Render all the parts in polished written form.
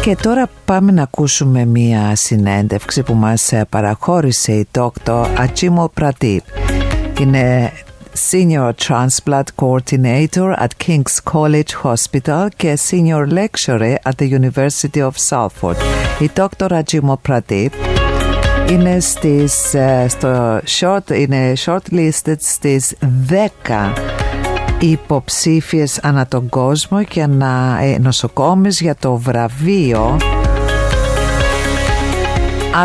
Και τώρα πάμε να ακούσουμε μία συνέντευξη που μας παραχώρησε η Dr Agimol Pradeep. Είναι Senior Transplant Coordinator at King's College Hospital και Senior Lecturer at the University of Salford. Η Dr Agimol Pradeep είναι είναι shortlisted στις 10 υποψήφιες ανά τον κόσμο και νοσοκόμες για το βραβείο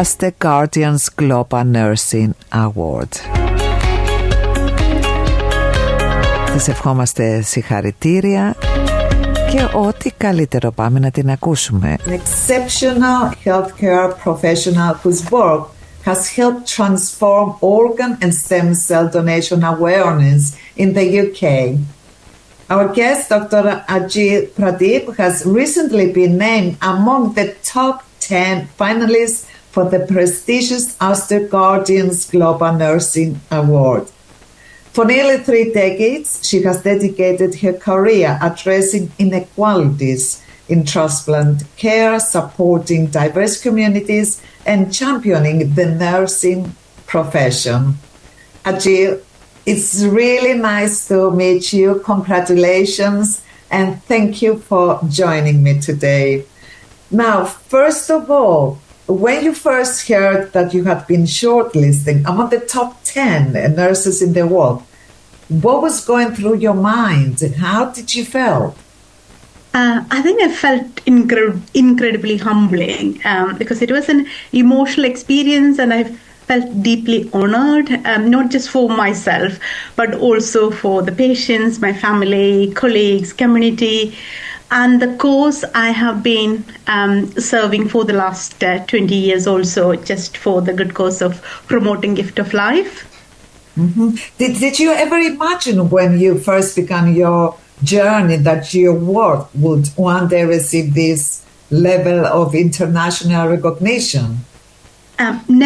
Aster Guardians Global Nursing Award. Της ευχόμαστε συγχαρητήρια και ό,τι καλύτερο, πάμε να την ακούσουμε. An exceptional healthcare professional whose work has helped transform organ and stem cell donation awareness in the UK. Our guest, Dr. Agimol Pradeep, has recently been named among the top 10 finalists for the prestigious Aster Guardians Global Nursing Award. For nearly 3 decades, she has dedicated her career addressing inequalities in transplant care, supporting diverse communities, and championing the nursing profession. Agil, it's really nice to meet you. Congratulations, and thank you for joining me today. Now, first of all, when you first heard that you had been shortlisted among the top 10 nurses in the world, what was going through your mind? How did you feel? I think I felt incredibly humbling because it was an emotional experience, and I felt deeply honored, not just for myself, but also for the patients, my family, colleagues, community, and the cause I have been serving for the last 20 years also, just for the good cause of promoting gift of life. Mm-hmm. Did you ever imagine when you first began your journey that your work would one day receive this level of international recognition?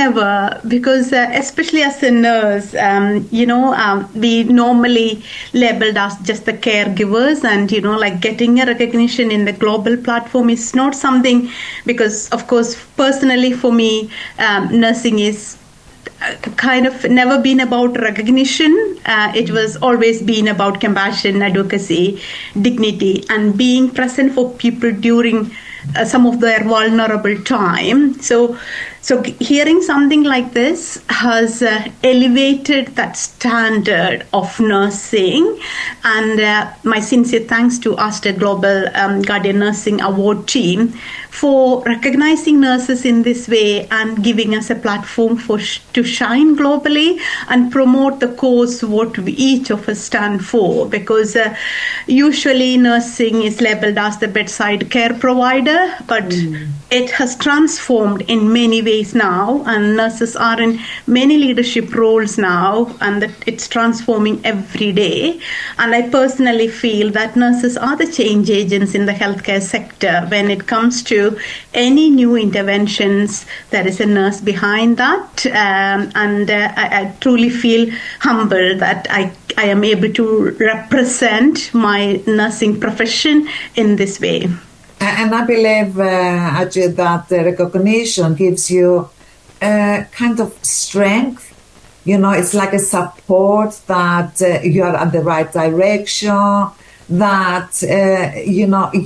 Never, because especially as a nurse, we normally labeled as just the caregivers, and like getting a recognition in the global platform is not something, because of course personally for me nursing is kind of never been about recognition. It was always been about compassion, advocacy, dignity, and being present for people during some of their vulnerable time. So hearing something like this has elevated that standard of nursing, and my sincere thanks to Aster Global Guardian Nursing Award team for recognizing nurses in this way and giving us a platform to shine globally and promote the cause what each of us stand for, because usually nursing is labeled as the bedside care provider, but it has transformed in many ways now, and nurses are in many leadership roles now, and that it's transforming every day. And I personally feel that nurses are the change agents in the healthcare sector. When it comes to any new interventions, there is a nurse behind that, and I truly feel humbled that I am able to represent my nursing profession in this way. And I believe, Ajay, that the recognition gives you kind of strength. It's like a support that you are at the right direction, that,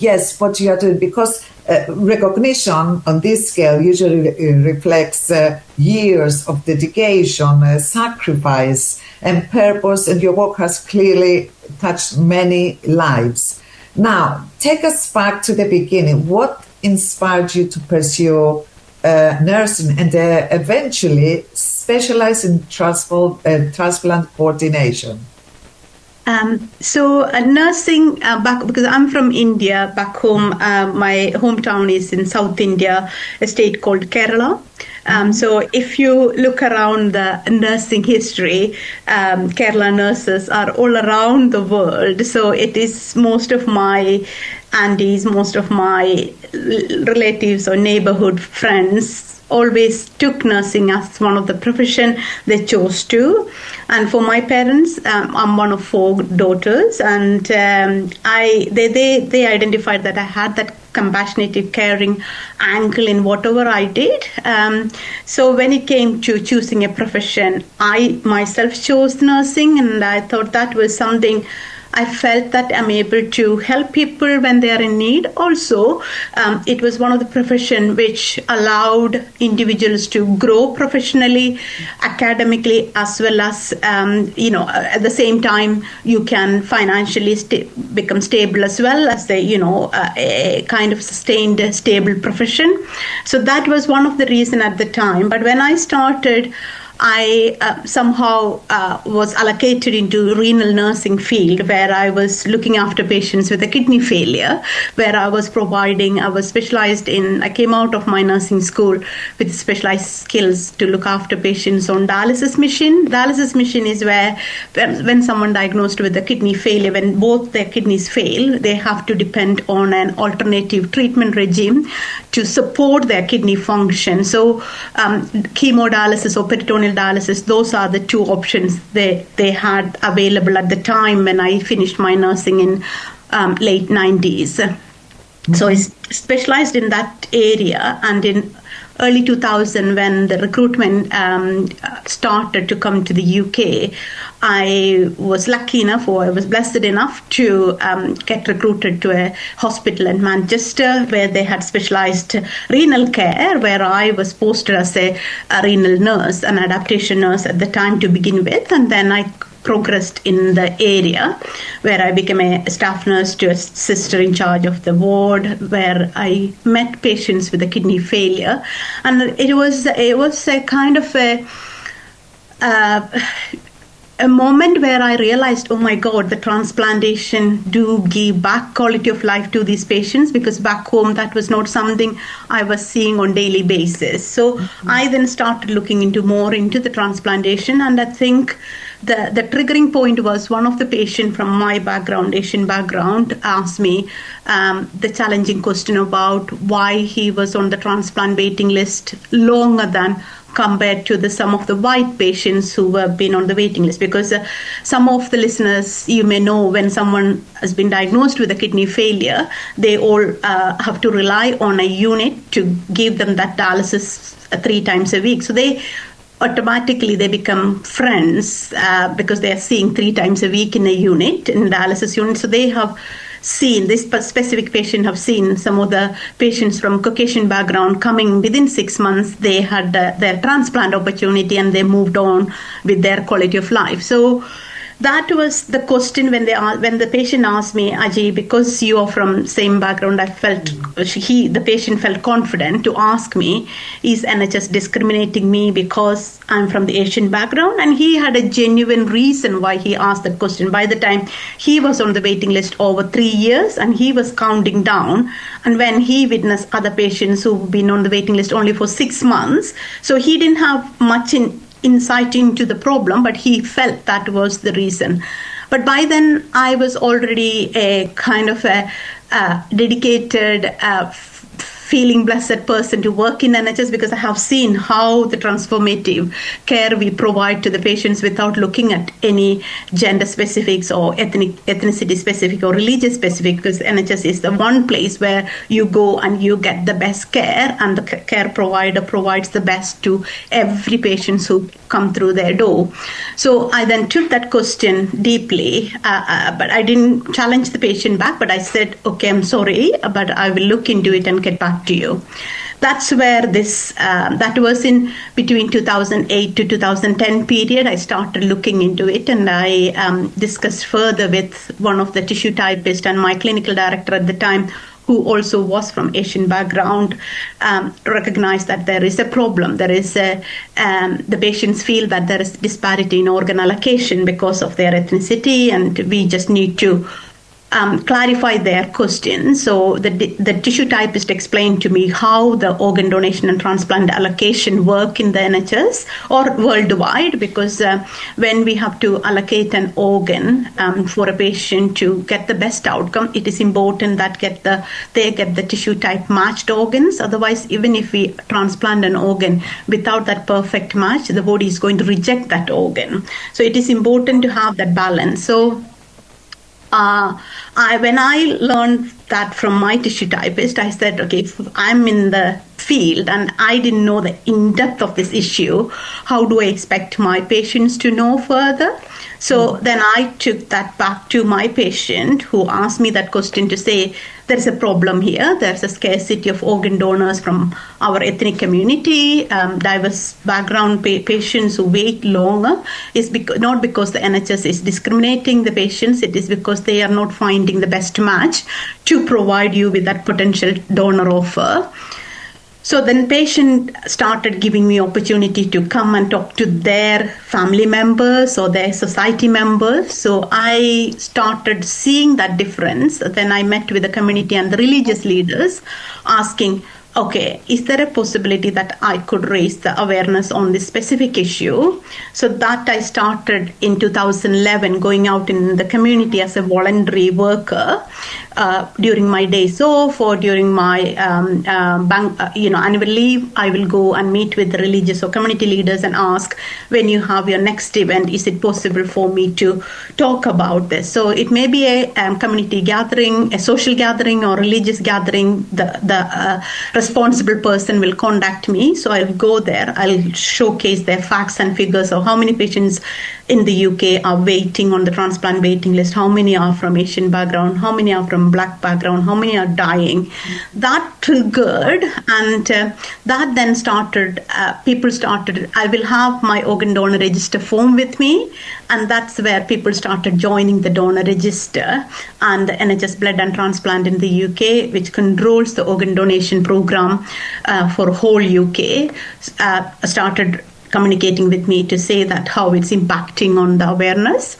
yes, what you are doing, because recognition on this scale usually reflects years of dedication, sacrifice, and purpose, and your work has clearly touched many lives. Now, take us back to the beginning. What inspired you to pursue nursing and eventually specialize in transplant coordination? Nursing back, because I'm from India, back home, my hometown is in South India, a state called Kerala. So if you look around the nursing history, Kerala nurses are all around the world. So it is most of my aunties, most of my relatives or neighborhood friends always took nursing as one of the profession they chose to. And for my parents, I'm one of 4 daughters, and they identified that I had that compassionate, caring angle in whatever I did. So when it came to choosing a profession, I myself chose nursing, and I thought that was something I felt that I'm able to help people when they are in need. Also, it was one of the professions which allowed individuals to grow professionally, academically, as well as, at the same time, you can financially become stable as well as a kind of sustained, stable profession. So that was one of the reasons at the time. But when I started, I somehow was allocated into renal nursing field, where I was looking after patients with a kidney failure, where I was specialized in, I came out of my nursing school with specialized skills to look after patients on dialysis machine. Dialysis machine is where when someone diagnosed with a kidney failure, when both their kidneys fail, they have to depend on an alternative treatment regime to support their kidney function. So chemodialysis or peritoneal dialysis, those are the two options they had available at the time when I finished my nursing in late 90s. So I specialized in that area, and in early 2000, when the recruitment started to come to the UK, I was lucky enough, or I was blessed enough to get recruited to a hospital in Manchester where they had specialized renal care, where I was posted as a renal nurse, an adaptation nurse at the time to begin with, and then I progressed in the area where I became a staff nurse to a sister in charge of the ward, where I met patients with a kidney failure. And it was a kind of a moment where I realized, oh my God, the transplantation do give back quality of life to these patients, because back home that was not something I was seeing on daily basis. So I then started looking more into the transplantation, and I think the triggering point was one of the patients from my background, Asian background, asked me the challenging question about why he was on the transplant waiting list longer than compared to some of the white patients who have been on the waiting list. Because some of the listeners, you may know, when someone has been diagnosed with a kidney failure, they all have to rely on a unit to give them that dialysis 3 times a week. So they become friends because they are seeing 3 times a week in a unit, in dialysis unit. So they have seen, this specific patient have seen some of the patients from Caucasian background coming within 6 months. They had their transplant opportunity and they moved on with their quality of life. So that was the question when the patient asked me, Aji, because you are from same background, I felt the patient felt confident to ask me, is NHS discriminating me because I'm from the Asian background? And he had a genuine reason why he asked that question. By the time he was on the waiting list over 3 years, and he was counting down, and when he witnessed other patients who've been on the waiting list only for 6 months, so he didn't have much insight into the problem, but he felt that was the reason. But by then, I was already a kind of a dedicated, feeling blessed person to work in NHS, because I have seen how the transformative care we provide to the patients without looking at any gender specifics or ethnicity specific or religious specific, because NHS is the one place where you go and you get the best care, and the care provider provides the best to every patient who come through their door. So I then took that question deeply, but I didn't challenge the patient back, but I said, okay, I'm sorry, but I will look into it and get back to you. That's where that was in between 2008 to 2010 period. I started looking into it, and I discussed further with one of the tissue typists and my clinical director at the time, who also was from Asian background, recognized that there is a problem. There is the patients feel that there is disparity in organ allocation because of their ethnicity, and we just need to clarify their question. So the tissue typist explained to me how the organ donation and transplant allocation work in the NHS or worldwide, because when we have to allocate an organ for a patient to get the best outcome, it is important that they get the tissue type matched organs. Otherwise, even if we transplant an organ without that perfect match, the body is going to reject that organ. So it is important to have that balance. So when I learned that from my tissue typist. I said, okay, if I'm in the field and I didn't know the in-depth of this issue, how do I expect my patients to know further? So then I took that back to my patient who asked me that question to say, there's a problem here. There's a scarcity of organ donors from our ethnic community, diverse background patients who wait longer. It's not because the NHS is discriminating the patients, it is because they are not finding the best match to provide you with that potential donor offer. So then patient started giving me opportunity to come and talk to their family members or their society members. So I started seeing that difference. Then I met with the community and the religious leaders asking, okay, is there a possibility that I could raise the awareness on this specific issue? So that I started in 2011, going out in the community as a voluntary worker during my days off or during my annual leave. I will go and meet with the religious or community leaders and ask, when you have your next event, is it possible for me to talk about this? So it may be a community gathering, a social gathering, or religious gathering. The responsible person will contact me, so I'll go there. I'll showcase their facts and figures of how many patients in the UK are waiting on the transplant waiting list, how many are from Asian background, how many are from Black background, how many are dying. That triggered, and that then started, people started, I will have my organ donor register form with me, and that's where people started joining the donor register and the NHS Blood and Transplant in the UK, which controls the organ donation program for whole UK, started communicating with me to say that how it's impacting on the awareness.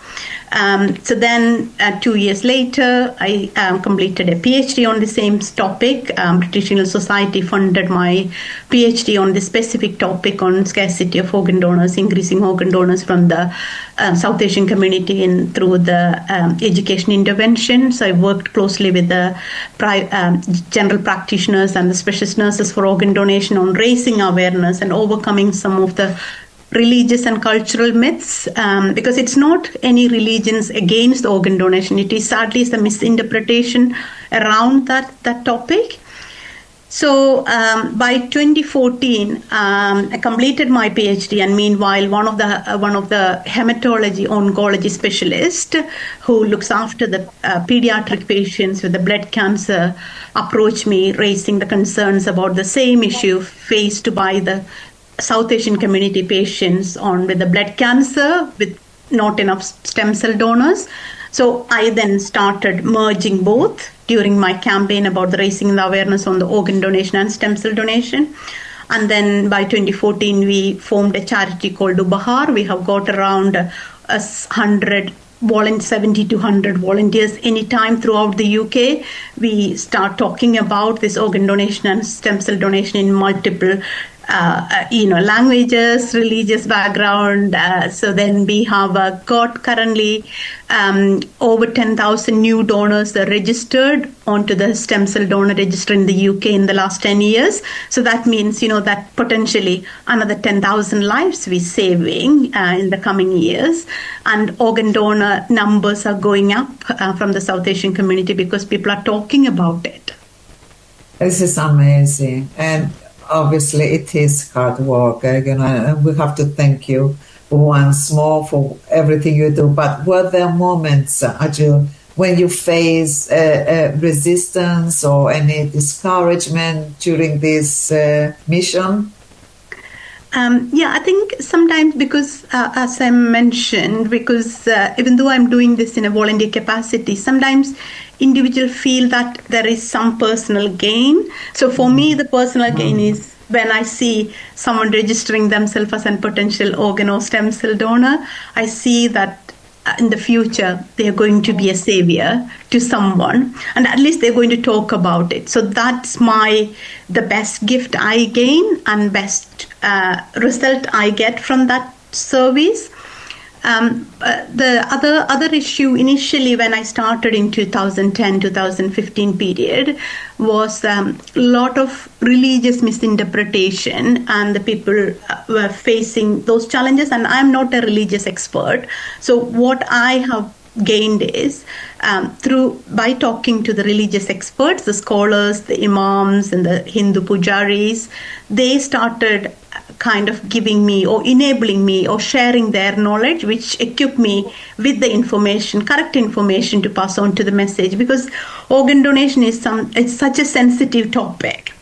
So then 2 years later, I completed a PhD on the same topic. British Renal Society funded my PhD on this specific topic on scarcity of organ donors, increasing organ donors from the South Asian community through the education intervention. So I worked closely with the general practitioners and the specialist nurses for organ donation on raising awareness and overcoming some of the religious and cultural myths, because it's not any religions against organ donation. It is sadly a misinterpretation around that topic. So by 2014, I completed my PhD, and meanwhile, one of the hematology oncology specialists who looks after the pediatric patients with the blood cancer approached me, raising the concerns about the same issue faced by the South Asian community patients with the blood cancer with not enough stem cell donors. So I then started merging both during my campaign about the raising the awareness on the organ donation and stem cell donation. And then by 2014, we formed a charity called Ubahar. We have got around 70 to 100 volunteers anytime throughout the UK. We start talking about this organ donation and stem cell donation in multiple languages, religious background. So then we have got currently over 10,000 new donors registered onto the stem cell donor register in the UK in the last 10 years. So that means, that potentially another 10,000 lives we're saving in the coming years. And organ donor numbers are going up from the South Asian community because people are talking about it. This is amazing. And obviously, it is hard work, and we have to thank you once more for everything you do. But were there moments, when you face resistance or any discouragement during this mission? I think sometimes because, as I mentioned, because even though I'm doing this in a volunteer capacity, sometimes individuals feel that there is some personal gain. So for me, the personal gain is when I see someone registering themselves as a potential organ or stem cell donor. I see that in the future, they are going to be a savior to someone, and at least they're going to talk about it. So that's the best gift I gain and best result I get from that service. The other issue initially when I started in 2010-2015 period was a lot of religious misinterpretation, and the people were facing those challenges. And I'm not a religious expert, so what I have gained is by talking to the religious experts, the scholars, the imams, and the Hindu pujaris. They started kind of giving me or enabling me or sharing their knowledge, which equipped me with the information, correct information to pass on to the message, because organ donation is it's such a sensitive topic.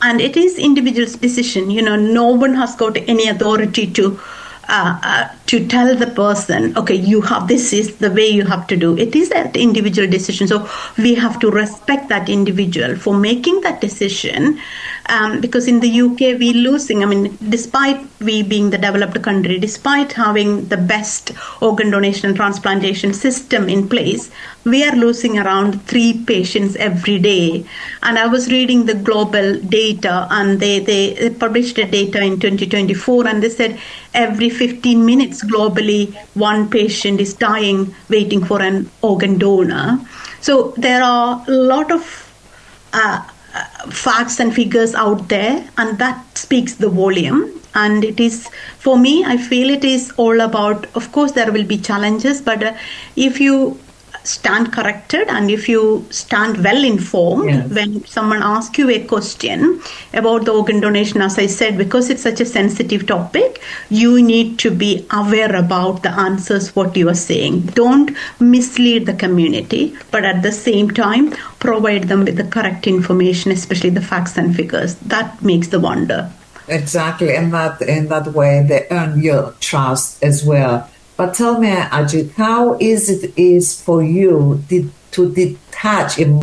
And it is individual's decision. No one has got any authority to tell the person, okay, this is the way you have to do. It is an individual decision. So we have to respect that individual for making that decision. Because in the UK, we're losing, despite we being the developed country, despite having the best organ donation and transplantation system in place, we are losing around 3 patients every day. And I was reading the global data, and they published the data in 2024, and they said every 15 minutes globally, 1 patient is dying waiting for an organ donor. So there are a lot of facts and figures out there, and that speaks the volume. And it is, for me, I feel it is all about, of course, there will be challenges, but if you stand corrected and if you stand well informed, yes, when someone asks you a question about the organ donation, as I said, because it's such a sensitive topic, you need to be aware about the answers, what you are saying. Don't mislead the community, but at the same time, provide them with the correct information, especially the facts and figures. That makes the wonder. Exactly, and in that way, they earn your trust as well. But tell me, Ajit, how easy it is for you to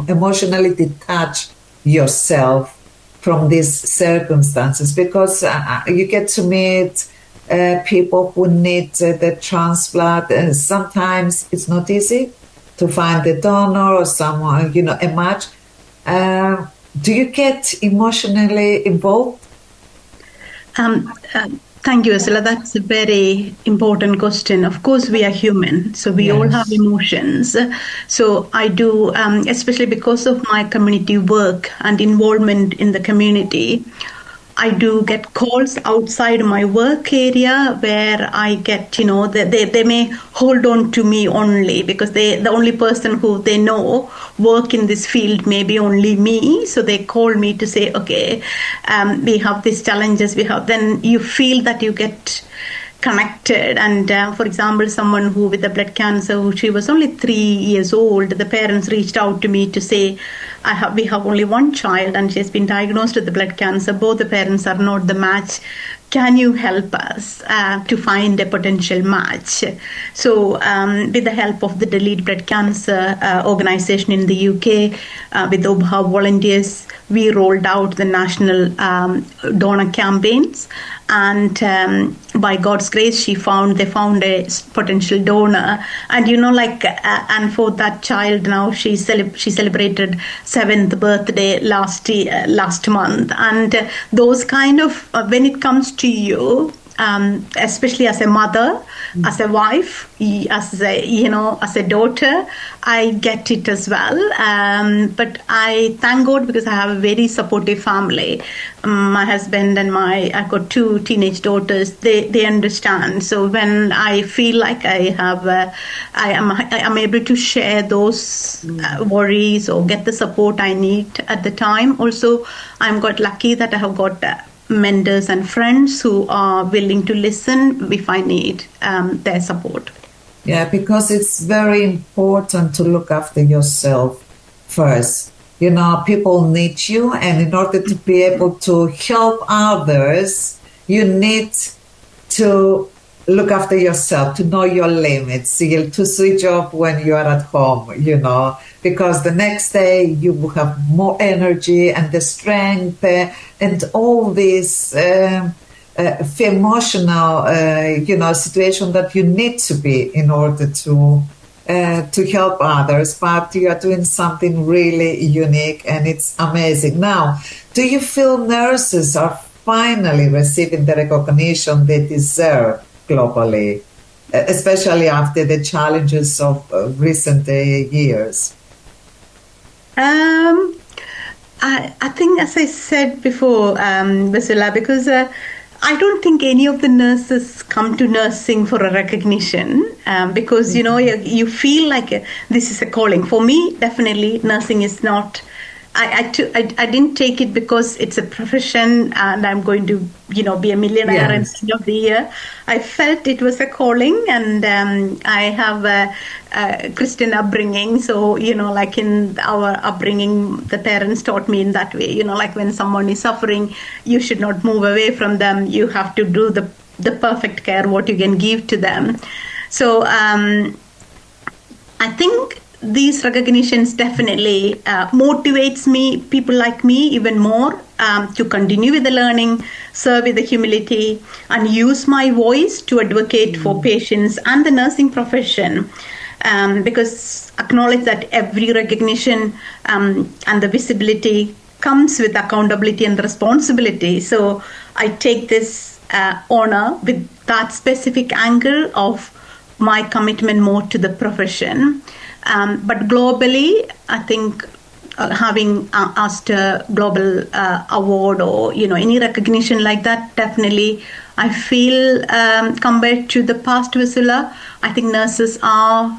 emotionally detach yourself from these circumstances? Because you get to meet people who need the transplant, and sometimes it's not easy to find the donor or someone, a match. Do you get emotionally involved? Thank you, Vasoula. That's a very important question. Of course, we are human, so we all have emotions. So I do, especially because of my community work and involvement in the community, I do get calls outside my work area where I get, they may hold on to me only because the only person who they know work in this field may be only me. So they call me to say, okay, we have these challenges. Then you feel that you get connected. And for example, someone who with the blood cancer, she was only 3 years old, the parents reached out to me to say, we have only 1 child and she has been diagnosed with the blood cancer. Both the parents are not the match. Can you help us to find a potential match? So with the help of the Delete Blood Cancer organization in the UK, with the UBHA volunteers, we rolled out the national donor campaigns. And by God's grace, they found a potential donor. And and for that child now, she celebrated 7th birthday last month. And those kind of when it comes to you, especially as a mother, as a wife, as a daughter, I get it as well. But I thank God because I have a very supportive family. My husband and I've got 2 teenage daughters. They understand. So when I feel like I am able to share those worries or get the support I need at the time. Also, I'm got lucky that I have got mentors and friends who are willing to listen if I need their support. Yeah, because it's very important to look after yourself first. People need you, and in order to be able to help others, you need to look after yourself, to know your limits, to switch off when you are at home, because the next day you will have more energy and the strength and all this emotional, situation that you need to be in order to help others. But you are doing something really unique, and it's amazing. Now, do you feel nurses are finally receiving the recognition they deserve globally, especially after the challenges of recent years? I think, as I said before, Vasoula, because I don't think any of the nurses come to nursing for a recognition because, you feel like this is a calling. For me, definitely, nursing is not. I didn't take it because it's a profession and I'm going to, be a millionaire at the end of the year. I felt it was a calling, and I have a Christian upbringing. So, like in our upbringing, the parents taught me in that way, like when someone is suffering, you should not move away from them. You have to do the perfect care, what you can give to them. So I think these recognitions definitely motivates people like me even more to continue with the learning, serve with the humility, and use my voice to advocate for patients and the nursing profession. Because acknowledge that every recognition and the visibility comes with accountability and responsibility. So I take this honor with that specific angle of my commitment more to the profession. But globally, I think having Aster Global Award or any recognition like that, definitely I feel compared to the past Vasoula, I think nurses are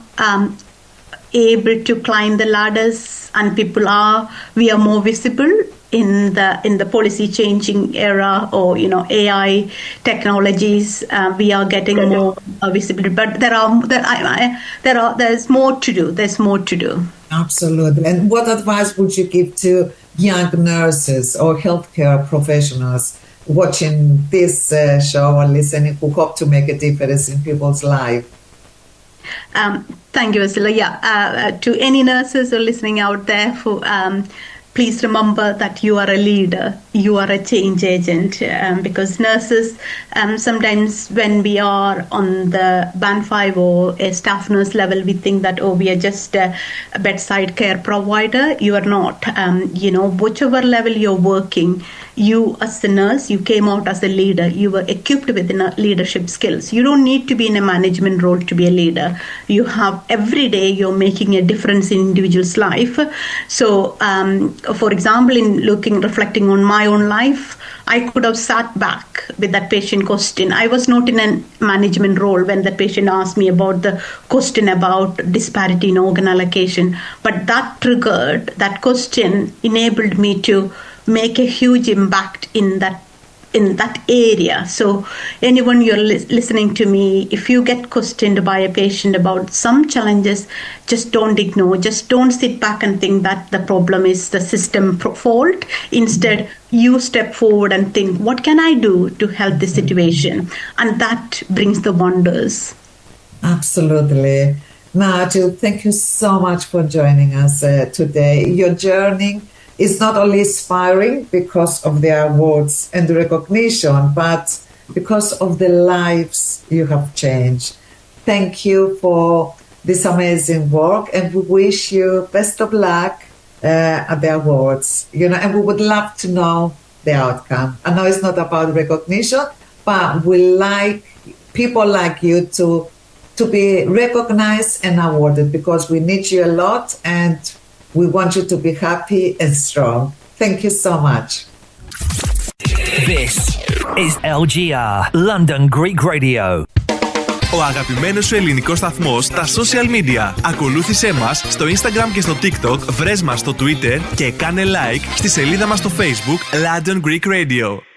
able to climb the ladders, and we are more visible in the policy changing era, or AI technologies. We are getting more visibility, but there's more to do. There's more to do. Absolutely. And what advice would you give to young nurses or healthcare professionals watching this show or listening, who hope to make a difference in people's lives? Thank you, Vasoula. To any nurses who are listening out there, please remember that you are a leader, you are a change agent, because nurses, sometimes when we are on the band 5 or a staff nurse level, we think that, we are just a bedside care provider. You are not. Whichever level you're working, you as a nurse, you came out as a leader. You were equipped with leadership skills. You don't need to be in a management role to be a leader. You have every day you're making a difference in individual's life. So, for example, in reflecting on my own life, I could have sat back with that patient question. I was not in a management role when the patient asked me about the question about disparity in organ allocation. But that question enabled me to make a huge impact in that area. So anyone you're listening to me, if you get questioned by a patient about some challenges, just don't ignore, just don't sit back and think that the problem is the system fault. Instead, you step forward and think, what can I do to help the situation? And that brings the wonders. Absolutely. Nigel, thank you so much for joining us today. Your journey is not only inspiring because of the awards and the recognition, but because of the lives you have changed. Thank you for this amazing work, and we wish you best of luck at the awards. And we would love to know the outcome. I know it's not about recognition, but we like people like you to be recognized and awarded, because we need you a lot, and we want you to be happy and strong. Thank you so much. This is LGR, London Greek Radio. Ο αγαπημένος σου ελληνικός σταθμός στα social media. Ακολούθησέ μας στο Instagram και στο TikTok, βρες μας στο Twitter και κάνε like στη σελίδα μας στο Facebook London Greek Radio.